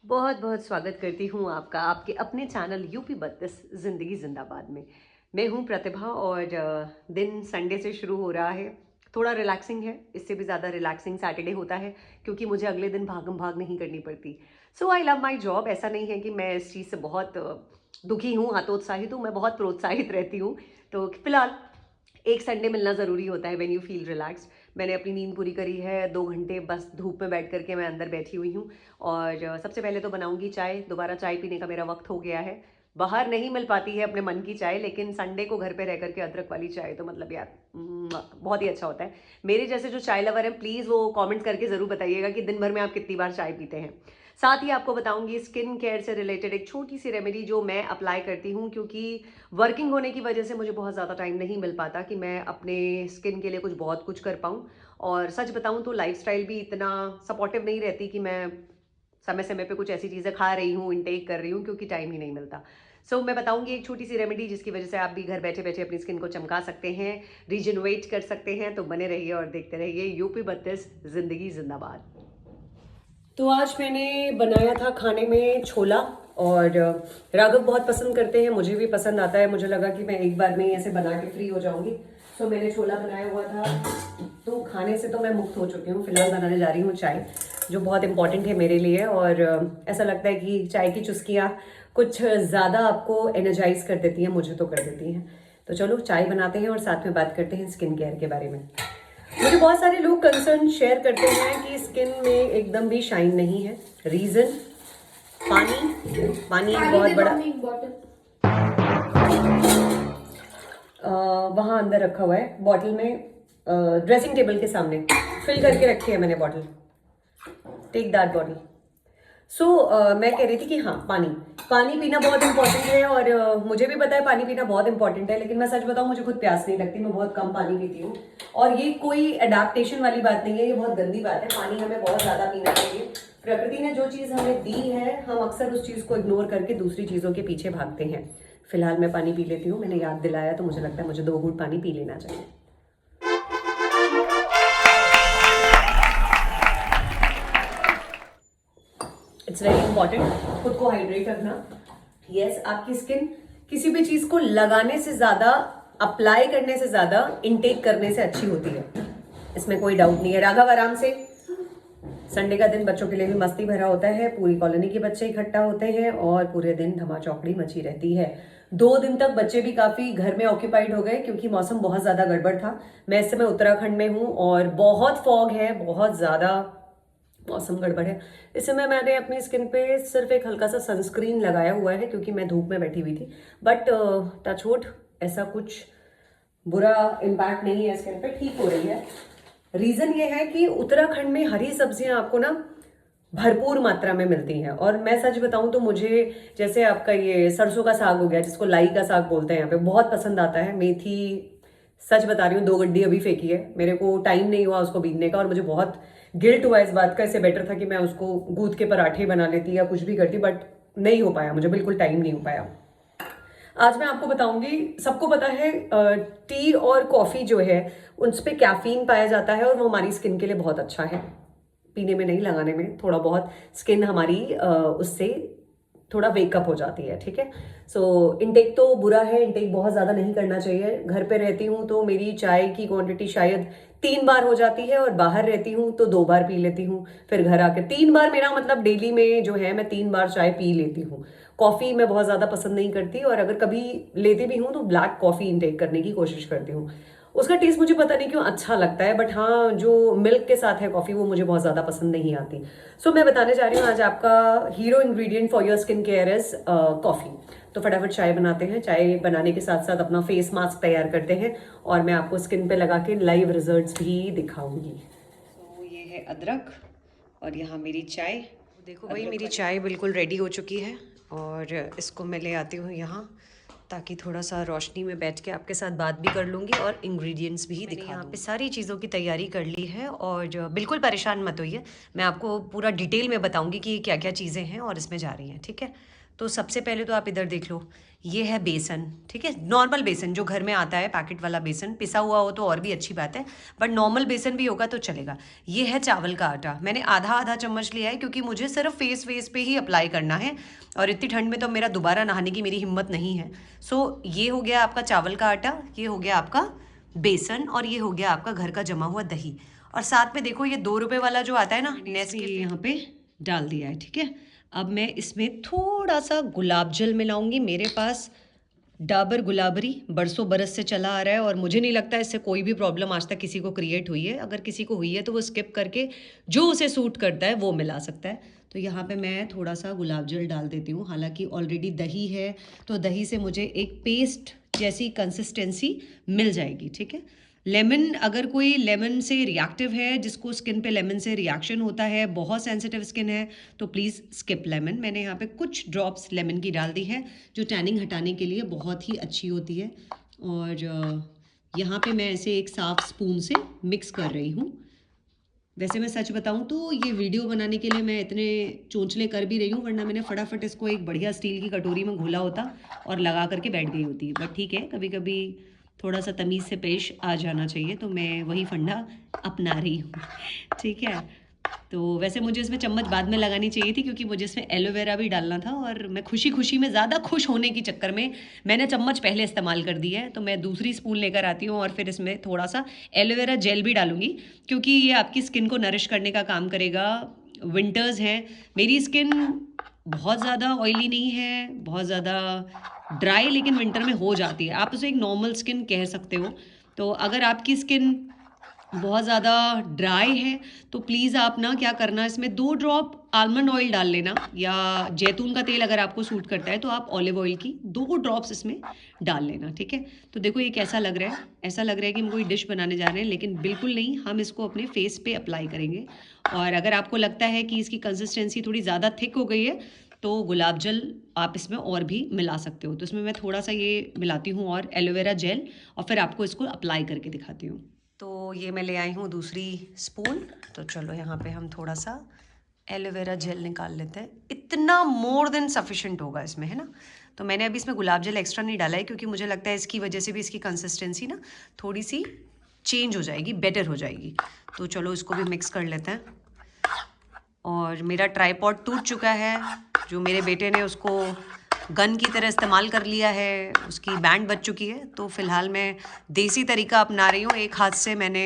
बहुत बहुत स्वागत करती हूँ आपका आपके अपने चैनल यूपी 32 ज़िंदगी जिंदाबाद में। मैं हूँ प्रतिभा और दिन संडे से शुरू हो रहा है। थोड़ा रिलैक्सिंग है, इससे भी ज़्यादा रिलैक्सिंग सैटरडे होता है क्योंकि मुझे अगले दिन भागम भाग नहीं करनी पड़ती। सो आई लव माई जॉब। ऐसा नहीं है कि मैं इस चीज़ से बहुत दुखी हूँ, हतोत्साहित हूँ, मैं बहुत प्रोत्साहित रहती हूँ। तो फिलहाल एक संडे मिलना ज़रूरी होता है व्हेन यू फील रिलैक्स्ड। मैंने अपनी नींद पूरी करी है, 2 घंटे बस धूप में बैठ करके मैं अंदर बैठी हुई हूँ। और सबसे पहले तो बनाऊंगी चाय। दोबारा चाय पीने का मेरा वक्त हो गया है। बाहर नहीं मिल पाती है अपने मन की चाय, लेकिन संडे को घर पे रह करके अदरक वाली चाय तो मतलब यार बहुत ही अच्छा होता है। मेरे जैसे जो चाय लवर हैं प्लीज़ वो कमेंट करके ज़रूर बताइएगा कि दिन भर में आप कितनी बार चाय पीते हैं। साथ ही आपको बताऊंगी स्किन केयर से रिलेटेड एक छोटी सी रेमेडी जो मैं अप्लाई करती हूँ, क्योंकि वर्किंग होने की वजह से मुझे बहुत ज़्यादा टाइम नहीं मिल पाता कि मैं अपने स्किन के लिए कुछ बहुत कुछ कर पाऊँ। और सच बताऊँ तो लाइफस्टाइल भी इतना सपोर्टिव नहीं रहती कि मैं समय समय पे कुछ ऐसी चीज़ें खा रही हूँ, इनटेक कर रही हूँ, क्योंकि टाइम ही नहीं मिलता। मैं बताऊंगी एक छोटी सी रेमेडी जिसकी वजह से आप भी घर बैठे बैठे अपनी स्किन को चमका सकते हैं, रीजनरेट कर सकते हैं। तो बने रहिए और देखते रहिए यूपी 32 जिंदगी जिंदाबाद। तो आज मैंने बनाया था खाने में छोला। और राघव बहुत पसंद करते हैं, मुझे भी पसंद आता है। मुझे लगा कि मैं एक बार में ही ऐसे बना के फ्री हो जाऊंगी। मैंने छोला बनाया हुआ था। तो खाने से तो मैं मुक्त हो चुकी हूँ। फिलहाल बनाने जा रही हूँ चाय, जो बहुत इंपॉर्टेंट है मेरे लिए। और ऐसा लगता है कि चाय की चुस्कियाँ कुछ ज़्यादा आपको एनर्जाइज कर देती हैं, मुझे तो कर देती हैं। तो चलो चाय बनाते हैं और साथ में बात करते हैं स्किन केयर के बारे में। मुझे बहुत सारे लोग कंसर्न शेयर करते हैं कि स्किन में एकदम भी शाइन नहीं है। रीजन पानी। पानी एक बहुत बड़ा वहां अंदर रखा हुआ है बॉटल में, ड्रेसिंग टेबल के सामने फिल करके रखी है मैंने बॉटल। Take that bottle. मैं कह रही थी कि हाँ, पानी पानी पीना बहुत इंपॉर्टेंट है। और मुझे भी पता है पानी पीना बहुत इंपॉर्टेंट है, लेकिन मैं सच बताऊं मुझे खुद प्यास नहीं लगती, मैं बहुत कम पानी पीती हूँ। और ये कोई अडेप्टेशन वाली बात नहीं है, ये बहुत गंदी बात है। पानी हमें बहुत ज्यादा पीना चाहिए। प्रकृति ने जो चीज हमें दी है, हम अक्सर उस चीज को इग्नोर करके दूसरी चीजों के पीछे भागते हैं। फिलहाल मैं पानी पी लेती हूँ, मैंने याद दिलाया तो मुझे लगता है मुझे 2 घूंट पानी पी लेना चाहिए। इट्स वेरी इंपॉर्टेंट खुद को हाइड्रेट रखना। यस, आपकी स्किन किसी भी चीज को लगाने से ज्यादा, अप्लाई करने से ज्यादा इनटेक करने से अच्छी होती है, इसमें कोई डाउट नहीं है। राघव आराम से। संडे का दिन बच्चों के लिए भी मस्ती भरा होता है, पूरी कॉलोनी के बच्चे इकट्ठा होते हैं और पूरे दिन धमा चौकड़ी मची रहती है। 2 दिन तक बच्चे भी काफी घर में ऑक्यूपाइड हो गए क्योंकि मौसम बहुत ज्यादा गड़बड़ था। मैं इस समय उत्तराखंड में हूँ और बहुत फॉग है, बहुत ज्यादा मौसम गड़बड़ है। इस समय मैंने अपनी स्किन पे सिर्फ एक हल्का सा सनस्क्रीन लगाया हुआ है क्योंकि मैं धूप में बैठी हुई थी। बट टचवुड ऐसा कुछ बुरा इम्पैक्ट नहीं है, स्किन पे ठीक हो रही है। रीजन ये है कि उत्तराखंड में हरी सब्जियां आपको ना भरपूर मात्रा में मिलती हैं। और मैं सच बताऊं तो मुझे जैसे आपका ये सरसों का साग हो गया, जिसको लाई का साग बोलते हैं यहाँ पे, बहुत पसंद आता है। मेथी, सच बता रही हूँ, 2 गड्डी अभी फेंकी है, मेरे को टाइम नहीं हुआ उसको बीनने का और मुझे बहुत गिल्ट हुआ इस बात का। इससे बेटर था कि मैं उसको गूंथ के पराठे बना लेती या कुछ भी करती, बट नहीं हो पाया, मुझे बिल्कुल टाइम नहीं हो पाया। आज मैं आपको बताऊंगी, सबको पता है टी और कॉफी जो है उन पे कैफीन पाया जाता है और वो हमारी स्किन के लिए बहुत अच्छा है। पीने में नहीं, लगाने में थोड़ा बहुत स्किन हमारी उससे थोड़ा वेकअप हो जाती है। ठीक है, इनटेक तो बुरा है, इनटेक बहुत ज्यादा नहीं करना चाहिए। घर पे रहती हूँ तो मेरी चाय की क्वांटिटी शायद 3 बार हो जाती है और बाहर रहती हूँ तो 2 बार पी लेती हूँ। फिर घर आके 3 बार, मेरा मतलब डेली में जो है मैं 3 बार चाय पी लेती हूँ। कॉफी मैं बहुत ज्यादा पसंद नहीं करती और अगर कभी लेती भी हूँ तो ब्लैक कॉफी इनटेक करने की कोशिश करती हूँ। उसका टेस्ट मुझे पता नहीं क्यों अच्छा लगता है, बट हाँ, जो मिल्क के साथ है कॉफी वो मुझे बहुत ज्यादा पसंद नहीं आती। मैं बताने जा रही हूँ आज आपका hero ingredient for your skin care is coffee. तो फटाफट चाय बनाते हैं। चाय बनाने के साथ साथ अपना फेस मास्क तैयार करते हैं और मैं आपको स्किन पे लगा के लाइव रिजल्ट्स भी दिखाऊंगी। ये है अदरक और यहाँ मेरी चाय। देखो भाई, मेरी चाय बिल्कुल रेडी हो चुकी है और इसको मैं ले आती हूँ यहाँ, ताकि थोड़ा सा रोशनी में बैठ के आपके साथ बात भी कर लूँगी और इंग्रेडिएंट्स भी दिखा। यहाँ पे सारी चीज़ों की तैयारी कर ली है और बिल्कुल परेशान मत होइए, मैं आपको पूरा डिटेल में बताऊंगी कि क्या क्या चीज़ें हैं और इसमें जा रही हैं। ठीक है, तो सबसे पहले तो आप इधर देख लो, ये है बेसन, ठीक है, नॉर्मल बेसन जो घर में आता है, पैकेट वाला बेसन। पिसा हुआ हो तो और भी अच्छी बात है, बट नॉर्मल बेसन भी होगा तो चलेगा। ये है चावल का आटा, मैंने आधा आधा चम्मच लिया है क्योंकि मुझे सिर्फ फेस पे ही अप्लाई करना है, और इतनी ठंड में तो मेरा दोबारा नहाने की मेरी हिम्मत नहीं है। सो ये हो गया आपका चावल का आटा, ये हो गया आपका बेसन, और ये हो गया आपका घर का जमा हुआ दही। और साथ में देखो ये 2 रुपए वाला जो आता है ना नेस्ले, यहाँ पे डाल दिया है, ठीक है। अब मैं इसमें थोड़ा सा गुलाब जल मिलाऊंगी। मेरे पास डाबर गुलाबरी बरसों बरस से चला आ रहा है, और मुझे नहीं लगता इससे कोई भी प्रॉब्लम आज तक किसी को क्रिएट हुई है। अगर किसी को हुई है तो वो स्किप करके जो उसे सूट करता है वो मिला सकता है। तो यहाँ पे मैं थोड़ा सा गुलाब जल डाल देती हूँ। हालांकि ऑलरेडी दही है तो दही से मुझे एक पेस्ट जैसी कंसिस्टेंसी मिल जाएगी, ठीक है। लेमन, अगर कोई लेमन से रिएक्टिव है, जिसको स्किन पे लेमन से रिएक्शन होता है, बहुत सेंसिटिव स्किन है, तो प्लीज़ स्किप लेमन। मैंने यहाँ पे कुछ ड्रॉप्स लेमन की डाल दी है जो टैनिंग हटाने के लिए बहुत ही अच्छी होती है। और यहाँ पे मैं ऐसे एक साफ स्पून से मिक्स कर रही हूँ। वैसे मैं सच बताऊँ तो ये वीडियो बनाने के लिए मैं इतने चोंचले कर भी रही हूँ, वरना मैंने फटाफट इसको एक बढ़िया स्टील की कटोरी में घोला होता और लगा करके बैठ गई होती। बट ठीक है, कभी कभी थोड़ा सा तमीज़ से पेश आ जाना चाहिए, तो मैं वही फंडा अपना रही हूँ, ठीक है। तो वैसे मुझे इसमें चम्मच बाद में लगानी चाहिए थी क्योंकि मुझे इसमें एलोवेरा भी डालना था, और मैं खुशी खुशी में ज़्यादा खुश होने के चक्कर में मैंने चम्मच पहले इस्तेमाल कर दी है। तो मैं दूसरी स्पून लेकर आती हूँ और फिर इसमें थोड़ा सा एलोवेरा जेल भी डालूंगी, क्योंकि ये आपकी स्किन को नरिश करने का काम करेगा। विंटर्स हैं, मेरी स्किन बहुत ज़्यादा ऑयली नहीं है, बहुत ज़्यादा ड्राई, लेकिन विंटर में हो जाती है। आप उसे एक नॉर्मल स्किन कह सकते हो। तो अगर आपकी स्किन बहुत ज़्यादा ड्राई है तो प्लीज़ आप ना क्या करना, इसमें 2 ड्रॉप आलमंड ऑयल डाल लेना, या जैतून का तेल अगर आपको सूट करता है तो आप ऑलिव ऑयल की 2 ड्रॉप्स इसमें डाल लेना, ठीक है। तो देखो ये कैसा लग रहा है, ऐसा लग रहा है कि हम कोई डिश बनाने जा रहे हैं, लेकिन बिल्कुल नहीं, हम इसको अपने फेस पे अप्लाई करेंगे। और अगर आपको लगता है कि इसकी कंसिस्टेंसी थोड़ी ज़्यादा थिक हो गई है तो गुलाब जल आप इसमें और भी मिला सकते हो। तो इसमें मैं थोड़ा सा ये मिलाती हूँ और एलोवेरा जेल, और फिर आपको इसको अप्लाई करके दिखाती हूँ। तो ये मैं ले आई हूँ दूसरी स्पून। तो चलो यहाँ पे हम थोड़ा सा एलोवेरा जेल निकाल लेते हैं। इतना मोर देन सफिशेंट होगा इसमें, है ना। तो मैंने अभी इसमें गुलाब जल एक्स्ट्रा नहीं डाला है क्योंकि मुझे लगता है इसकी वजह से भी इसकी कंसिस्टेंसी ना थोड़ी सी चेंज हो जाएगी, बेटर हो जाएगी। तो चलो इसको भी मिक्स कर लेते हैं। और मेरा ट्राईपॉड टूट चुका है, जो मेरे बेटे ने उसको गन की तरह इस्तेमाल कर लिया है, उसकी बैंड बज चुकी है। तो फ़िलहाल मैं देसी तरीका अपना रही हूँ। एक हाथ से मैंने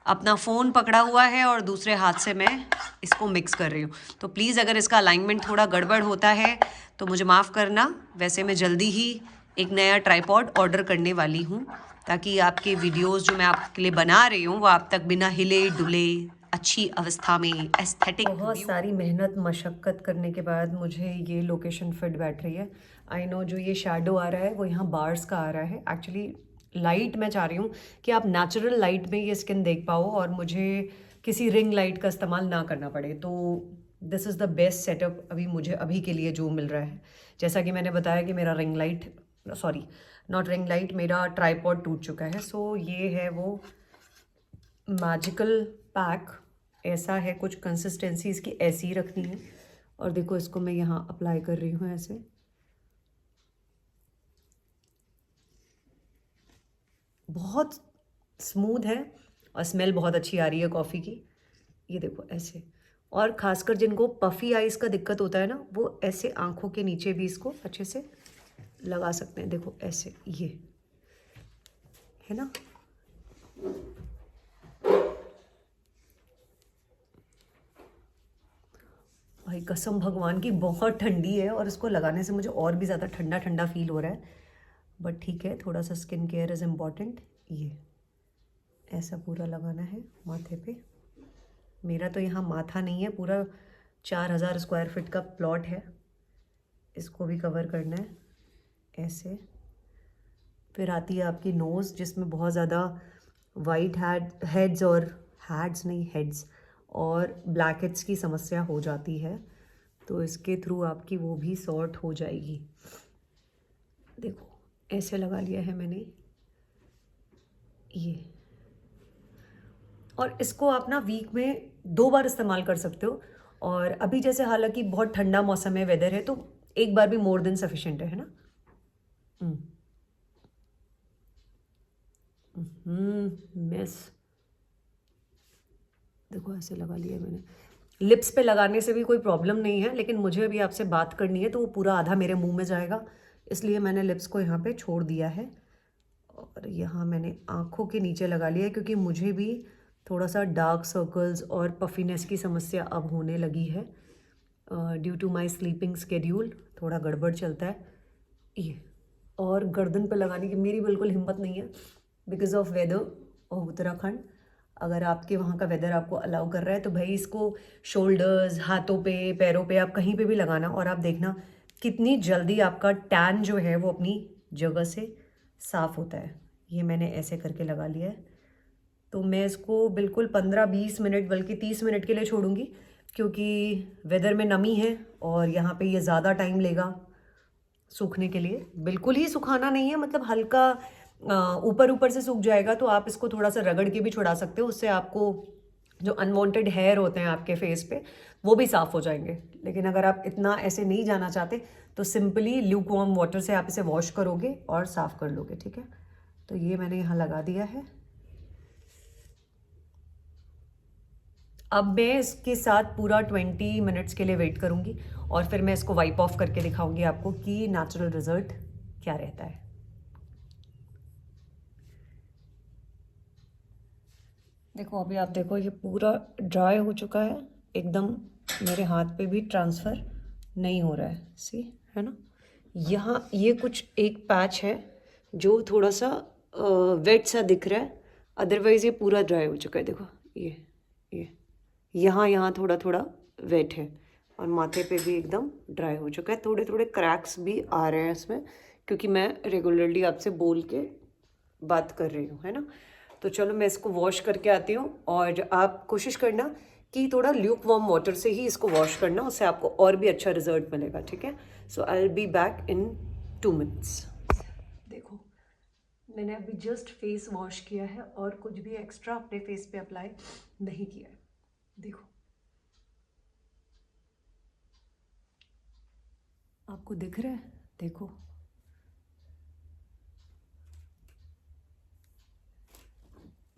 अपना फ़ोन पकड़ा हुआ है और दूसरे हाथ से मैं इसको मिक्स कर रही हूँ। तो प्लीज़ अगर इसका अलाइनमेंट थोड़ा गड़बड़ होता है तो मुझे माफ़ करना। वैसे मैं जल्दी ही एक नया ट्राईपॉड ऑर्डर करने वाली हूँ, ताकि आपके वीडियोज़ जो मैं आपके लिए बना रही हूँ वो आप तक बिना हिले डुले अच्छी अवस्था में एस्थेटिक। बहुत सारी मेहनत मशक्क़त करने के बाद मुझे ये लोकेशन फिट बैठ रही है। आई नो जो ये शैडो आ रहा है वो यहाँ बार्स का आ रहा है। एक्चुअली लाइट मैं चाह रही हूँ कि आप नेचुरल लाइट में ये स्किन देख पाओ और मुझे किसी रिंग लाइट का इस्तेमाल ना करना पड़े। तो this is the best setup अभी मुझे अभी के लिए जो मिल रहा है। जैसा कि मैंने बताया कि मेरा ring light, sorry not ring light, मेरा ट्राईपॉड टूट चुका है। सो ये है वो मैजिकल पैक। ऐसा है कुछ, कंसिस्टेंसी इसकी ऐसी ही रखनी है। और देखो इसको मैं यहाँ अप्लाई कर रही हूँ ऐसे। बहुत स्मूथ है और स्मेल बहुत अच्छी आ रही है कॉफ़ी की। ये देखो ऐसे। और ख़ासकर जिनको पफ़ी आइज़ का दिक्कत होता है ना, वो ऐसे आँखों के नीचे भी इसको अच्छे से लगा सकते हैं। देखो ऐसे, ये है ना। भाई कसम भगवान की बहुत ठंडी है, और इसको लगाने से मुझे और भी ज़्यादा ठंडा ठंडा फील हो रहा है। बट ठीक है, थोड़ा सा स्किन केयर इज़ इम्पॉर्टेंट। ये ऐसा पूरा लगाना है माथे पे। मेरा तो यहाँ माथा नहीं है, पूरा 4000 स्क्वायर फीट का प्लॉट है, इसको भी कवर करना है ऐसे। फिर आती है आपकी नोज़, जिसमें बहुत ज़्यादा वाइट हेड्स और हेड्स और ब्लैक हेड्स की समस्या हो जाती है। तो इसके थ्रू आपकी वो भी सॉर्ट हो जाएगी। देखो ऐसे लगा लिया है मैंने ये। और इसको आप ना वीक में 2 बार इस्तेमाल कर सकते हो। और अभी जैसे हालांकि बहुत ठंडा मौसम है, वेदर है, तो एक बार भी मोर देन सफिशिएंट है ना। मिस देखो ऐसे लगा लिया मैंने। लिप्स पे लगाने से भी कोई प्रॉब्लम नहीं है, लेकिन मुझे अभी आपसे बात करनी है तो वो पूरा आधा मेरे मुंह में जाएगा, इसलिए मैंने लिप्स को यहाँ पे छोड़ दिया है। और यहाँ मैंने आँखों के नीचे लगा लिया है, क्योंकि मुझे भी थोड़ा सा डार्क सर्कल्स और पफीनेस की समस्या अब होने लगी है due to my sleeping schedule. थोड़ा गड़बड़ चलता है ये। और गर्दन पे लगाने की मेरी बिल्कुल हिम्मत नहीं है because of weather of Uttarakhand. अगर आपके वहाँ का वेदर आपको अलाउ कर रहा है तो भाई इसको शोल्डर्स, हाथों पे, पैरों पे, आप कहीं पे भी लगाना, और आप देखना कितनी जल्दी आपका टैन जो है वो अपनी जगह से साफ़ होता है। ये मैंने ऐसे करके लगा लिया है। तो मैं इसको बिल्कुल 15-20 मिनट बल्कि 30 मिनट के लिए छोड़ूंगी, क्योंकि वेदर में नमी है और यहाँ पे ये ज़्यादा टाइम लेगा सूखने के लिए। बिल्कुल ही सुखाना नहीं है, मतलब हल्का ऊपर ऊपर से सूख जाएगा। तो आप इसको थोड़ा सा रगड़ के भी छुड़ा सकते हो, उससे आपको जो अनवांटेड हेयर होते हैं आपके फेस पे वो भी साफ़ हो जाएंगे। लेकिन अगर आप इतना ऐसे नहीं जाना चाहते तो सिंपली ल्यूक वार्म वाटर से आप इसे वॉश करोगे और साफ़ कर लोगे, ठीक है। तो ये मैंने यहाँ लगा दिया है। अब मैं इसके साथ पूरा 20 मिनट्स के लिए वेट करूँगी और फिर मैं इसको वाइप ऑफ करके दिखाऊंगी आपको कि नेचुरल रिजल्ट क्या रहता है। देखो अभी आप देखो ये पूरा ड्राई हो चुका है एकदम, मेरे हाथ पे भी ट्रांसफ़र नहीं हो रहा है, सी है ना। यहाँ ये कुछ एक पैच है जो थोड़ा सा वेट सा दिख रहा है, अदरवाइज़ ये पूरा ड्राई हो चुका है। देखो ये यहाँ थोड़ा थोड़ा वेट है और माथे पे भी एकदम ड्राई हो चुका है। थोड़े थोड़े क्रैक्स भी आ रहे हैं इसमें, क्योंकि मैं रेगुलरली आपसे बोल के बात कर रही हूँ, है ना। तो चलो मैं इसको वॉश करके आती हूँ, और आप कोशिश करना कि थोड़ा ल्यूक वार्म वाटर से ही इसको वॉश करना, उससे आपको और भी अच्छा रिजल्ट मिलेगा, ठीक है। So I will be back in 2 minutes. देखो मैंने अभी जस्ट फेस वॉश किया है और कुछ भी एक्स्ट्रा अपने फेस पे अप्लाई नहीं किया है। देखो आपको दिख रहा है, देखो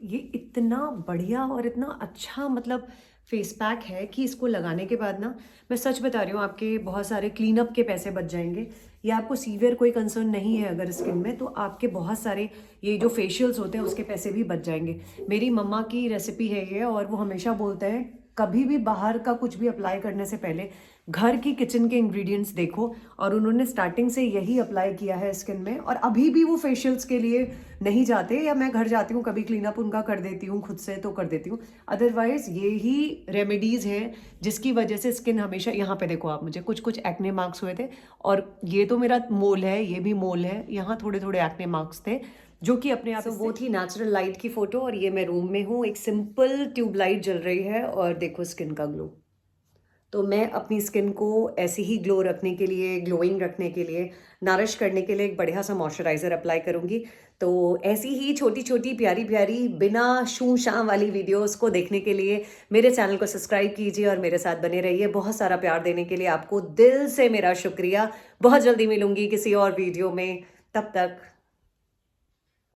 ये इतना बढ़िया और इतना अच्छा मतलब फेस पैक है कि इसको लगाने के बाद ना, मैं सच बता रही हूँ, आपके बहुत सारे क्लीन अप के पैसे बच जाएंगे। या आपको सीवियर कोई कंसर्न नहीं है अगर स्किन में, तो आपके बहुत सारे ये जो फेशियल्स होते हैं उसके पैसे भी बच जाएंगे। मेरी मम्मा की रेसिपी है ये, और वो हमेशा बोलते हैं कभी भी बाहर का कुछ भी अप्लाई करने से पहले घर की किचन के इंग्रेडिएंट्स देखो, और उन्होंने स्टार्टिंग से यही अप्लाई किया है स्किन में। और अभी भी वो फेशियल्स के लिए नहीं जाते, या मैं घर जाती हूँ कभी क्लीन अप उनका कर देती हूँ खुद से तो कर देती हूँ, अदरवाइज ये ही रेमेडीज हैं जिसकी वजह से स्किन हमेशा। यहाँ पे देखो आप, मुझे कुछ कुछ एक्ने मार्क्स हुए थे, और ये तो मेरा मोल है, ये भी मोल है, यहाँ थोड़े थोड़े एक्ने मार्क्स थे जो कि अपने आप। वो थी नेचुरल लाइट की फोटो, और ये मैं रूम में हूँ, एक सिंपल ट्यूब लाइट जल रही है, और देखो स्किन का ग्लो। तो मैं अपनी स्किन को ऐसे ही ग्लो रखने के लिए, ग्लोइंग रखने के लिए, नरिश करने के लिए एक बढ़िया सा मॉइस्चराइज़र अप्लाई करूँगी। तो ऐसी ही छोटी छोटी प्यारी प्यारी बिना शू शां वाली वीडियोस को देखने के लिए मेरे चैनल को सब्सक्राइब कीजिए और मेरे साथ बने रहिए। बहुत सारा प्यार देने के लिए आपको दिल से मेरा शुक्रिया। बहुत जल्दी मिलूंगी किसी और वीडियो में, तब तक